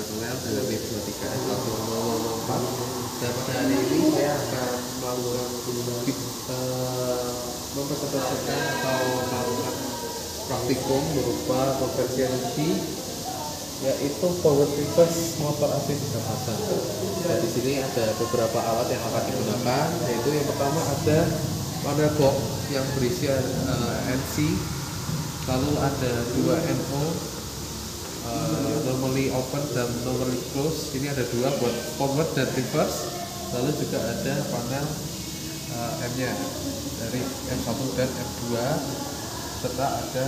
manual dengan NIP 23S10004. Dan pada hari ini saya akan melakukan mempresentasikan atau melakukan praktikum berupa konversi energi, yaitu power reverse motor AC 3 pasang. Nah, di sini ada beberapa alat yang akan digunakan, yaitu yang pertama ada panel box yang berisi NC, lalu ada 2 NO, normally open dan normally close. Ini ada 2 buat forward dan reverse. Lalu juga ada panel M nya dari M1 dan M2, serta ada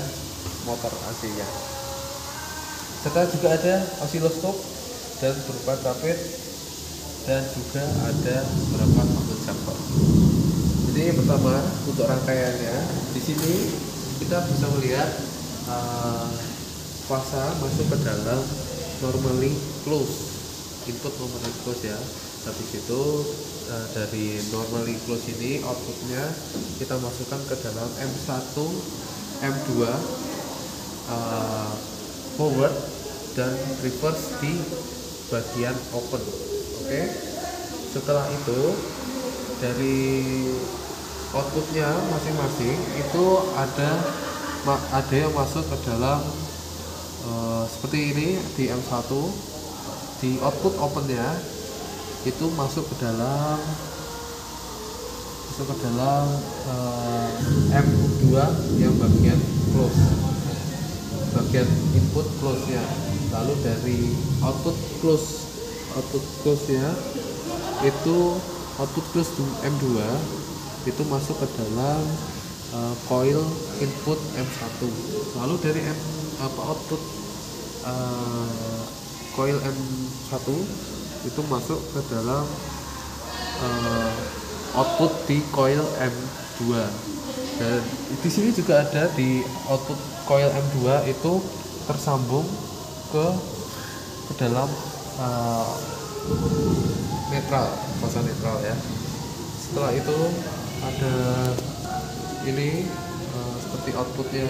motor AC nya, serta juga ada oscilloscope dan berupa tapet, dan juga ada beberapa output jumper. Jadi yang pertama untuk rangkaiannya, di sini kita bisa melihat fasa masuk ke dalam normally close, input normally close ya. Habis itu dari normally close ini outputnya kita masukkan ke dalam M1, M2, forward dan reverse di bagian open. Oke. Setelah itu dari outputnya masing-masing itu ada yang masuk ke dalam seperti ini di M1, di output opennya itu masuk ke dalam M2 yang bagian close, bagian input close nya. Lalu dari output close nya itu output close M2 itu masuk ke dalam coil input M1. Lalu dari output coil M1 itu masuk ke dalam output di coil M2. Dan di sini juga ada di output coil M2 itu tersambung ke dalam netral, fasa netral ya. Setelah itu ada ini seperti outputnya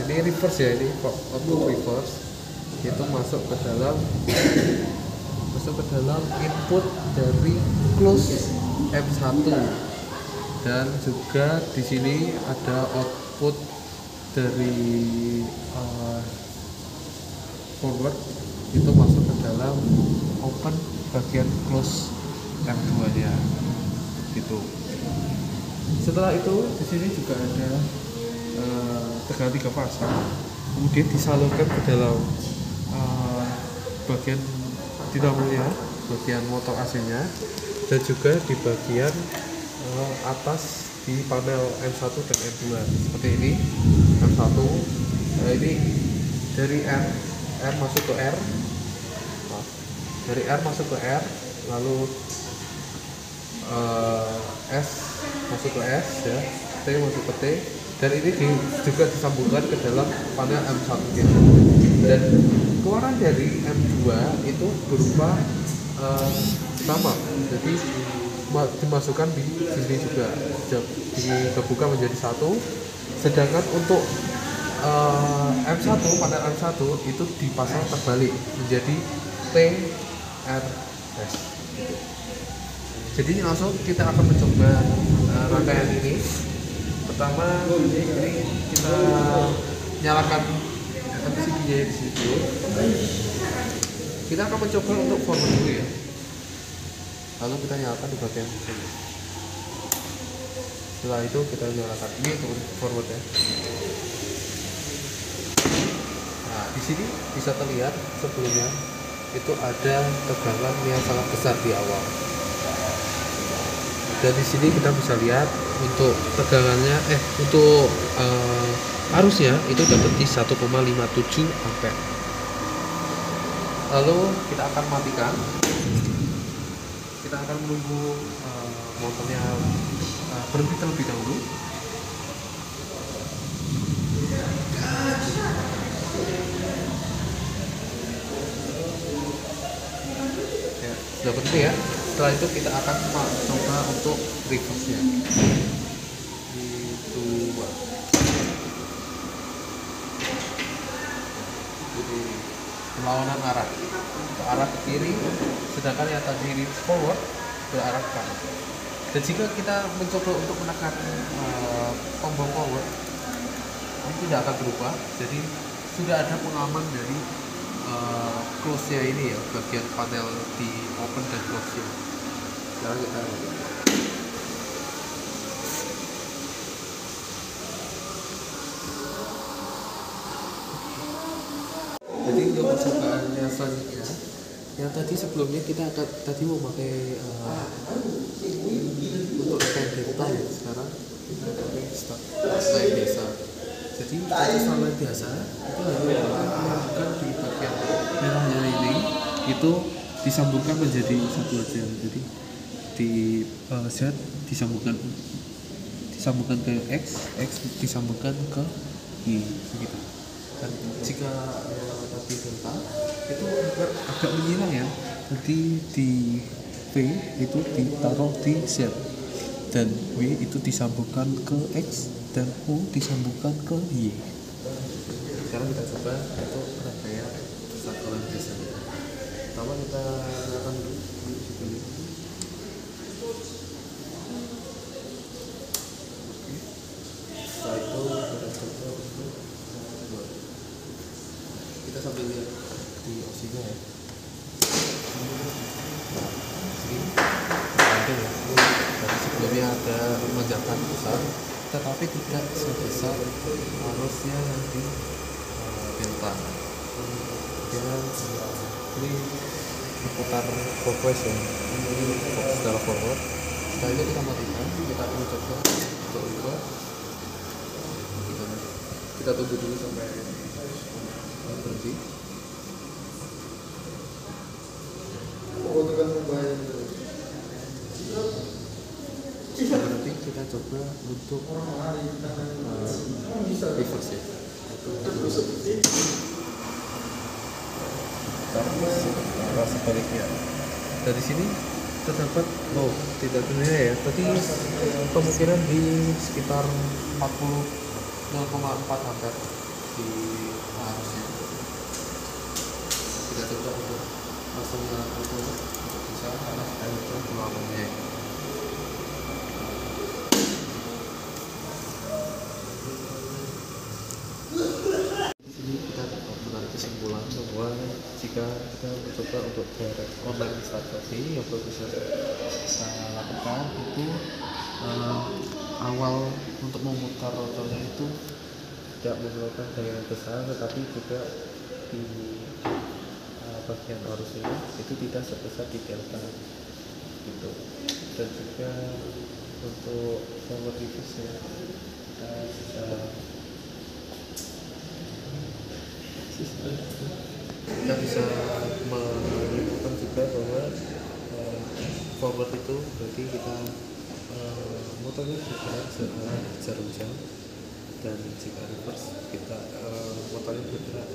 ini reverse ya, ini output reverse itu masuk ke dalam input dari close M1. Dan juga di sini ada output dari forward itu masuk ke dalam open bagian close M2 nya gitu. Setelah itu di sini juga ada tegangan 3 pasang, kemudian disalurkan ke dalam bagian dinamonya, bagian motor AC nya, dan juga di bagian atas di panel M1 dan M2 seperti ini. M1 ini dari R masuk ke R, dari R masuk ke R, lalu S masuk ke S ya, T masuk ke T, dan ini juga disambungkan ke dalam panel M1 gitu. Dan keluaran dari M2 itu berupa sama, jadi dimasukkan di sini juga, digabungkan menjadi satu. Sedangkan untuk M1, panel M1 itu dipasang terbalik menjadi TRS gitu. Jadi langsung kita akan mencoba rangkaian ini. Pertama ini kita nyalakan MCB-nya di situ. Kita akan mencoba untuk forward dulu ya. Lalu kita nyalakan di bagian sini. Setelah itu kita nyalakan ini untuk forward ya. Nah, di sini bisa terlihat sebelumnya itu ada tegangan yang sangat besar di awal. Dan di sini kita bisa lihat untuk tegangannya untuk arusnya itu dapat di 1,57 ampere. Lalu kita akan matikan. Kita akan menunggu motornya berhenti terlebih dahulu. Ya, sudah berhenti ya. Setelah itu kita akan coba untuk reverse-nya. Jadi berlawanan arah, ke arah ke kiri, sedangkan yang tadi ini forward ke arah ke kanan. Dan jika kita mencoba untuk menekan tombol forward, ini tidak akan berubah. Jadi sudah ada pengaman dari close-nya ini ya, bagian panel di open dan close-nya. Sekarang kita lihat. Jadi untuk percobaannya selanjutnya, yang tadi sebelumnya kita tadi memakai untuk stand delta ya, sekarang kita pakai stand biasa. Jadi untuk stand biasa itu hanya melakukan di bagian merahnya ini, itu disambungkan menjadi satu aja. Jadi di Z disambungkan ke X disambungkan ke Y begitu. Dan jika tadi delta itu agak menyilang ya, jadi di V itu ditaruh di Z dan W itu disambungkan ke X dan U disambungkan ke Y. Sekarang kita coba untuk rangkaian kesatuan biasanya. Pertama kita nyalakan dulu di setelah itu kita coba untuk kita sambil lihat di opsinya ya. Sini ada ya, jadi sebelumnya ada lonjakan besar tetapi tidak sebesar arusnya yang di delta. Dan ini berputar clockwise ya, ini secara forward. Setelah itu kita matikan, kita akan coba untuk record. Kita tunggu dulu sampai berhenti. Berarti kita coba untuk reverse ya. Arah sebaliknya. Dari sini terdapat tidak terlihat ya. Tadi kemungkinan di sekitar 0,4 ampere di arusnya. Kita coba untuk langsung nyalakan untuk bisa karena itu pelawannya. Ini kita dapat menarik kesimpulan bahwa jika kita mencoba untuk direct online instruksi yang perlu bisa kita lakukan itu awal untuk memutar rotornya itu tidak menggunakan daya yang besar, tetapi juga di bagian arus ini itu tidak sebesar di delta gitu. Dan juga untuk power reverse ya, kita bisa menyimpulkan juga bahwa forward itu berarti kita motornya bergerak searah jarum jam, dan jika reverse kita motornya bergerak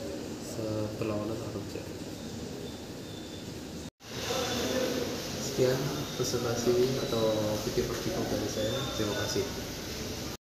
berlawanan arus jam. Sekian presentasi atau video praktikum dari saya. Terima kasih.